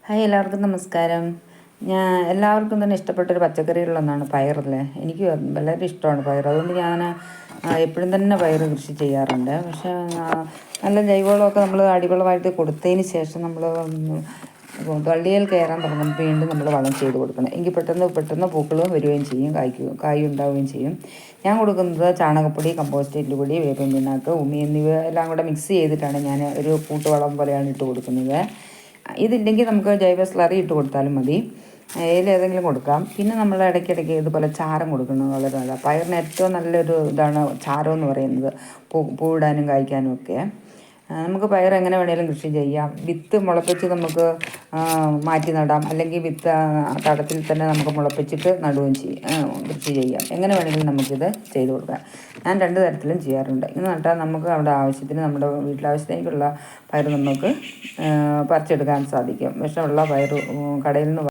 Hi, എല്ലാവർക്കും നമസ്കാരം. എല്ലാവർക്കും തന്നെ ഇഷ്ടപ്പെട്ടൊരു പച്ചക്കറികളിലൊന്നാണ് പയറല്ലേ. എനിക്ക് വളരെ ഇഷ്ടമാണ് പയർ. അതുകൊണ്ട് ഞാൻ എപ്പോഴും തന്നെ പയർ കൃഷി ചെയ്യാറുണ്ട്. പക്ഷേ നല്ല ജൈവവളമൊക്കെ നമ്മൾ അടിവളമായിട്ട് കൊടുത്തതിന് ശേഷം നമ്മൾ വള്ളിയിൽ കയറാൻ തുടങ്ങുമ്പോൾ വീണ്ടും നമ്മൾ വളം ചെയ്ത് കൊടുക്കണം. എങ്കിൽ പെട്ടെന്ന് പൂക്കളും വരികയും ചെയ്യും, കായും ഉണ്ടാവുകയും ചെയ്യും. ഞാൻ കൊടുക്കുന്നത് ചാണകപ്പൊടി, കമ്പോസ്റ്റ് എല്ലുപൊടി, വേപ്പിൻ പിണ്ണാക്ക്, ഉമി എന്നിവ എല്ലാം കൂടെ മിക്സ് ചെയ്തിട്ടാണ് ഞാൻ ഒരു കൂട്ടുവളം പോലെയാണ് ഇട്ട് കൊടുക്കുന്നത്. ഇതില്ലെങ്കിൽ നമുക്ക് ജൈവ സ്ലറി ഇട്ട് കൊടുത്താലും മതി, ഏതെങ്കിലും കൊടുക്കാം. പിന്നെ നമ്മൾ ഇടയ്ക്കിടയ്ക്ക് ഇതുപോലെ ചാരം കൊടുക്കുന്നത് വളരെ നല്ലതാണ്. പയറിന് ഏറ്റവും നല്ലൊരു ഇതാണ് ചാരം എന്ന് പറയുന്നത്, പൂവിടാനും കായ്ക്കാനും ഒക്കെ. നമുക്ക് പയർ എങ്ങനെ വേണേലും കൃഷി ചെയ്യാം. വിത്ത് മുളപ്പിച്ച് നമുക്ക് മാറ്റി നടാം, അല്ലെങ്കിൽ വിത്ത് തടത്തിൽ തന്നെ നമുക്ക് മുളപ്പിച്ചിട്ട് നടുകയും കൃഷി ചെയ്യാം. എങ്ങനെ വേണമെങ്കിലും നമുക്കിത് ചെയ്ത് കൊടുക്കാം. ഞാൻ 2 തരത്തിലും ചെയ്യാറുണ്ട്. ഇത് നട്ടാൽ നമുക്ക് അവിടെ ആവശ്യത്തിന്, നമ്മുടെ വീട്ടിലാവശ്യത്തിനുള്ള പയർ നമുക്ക് പറിച്ചെടുക്കാൻ സാധിക്കും. വിഷമുള്ള പയർ കടയിൽ നിന്ന്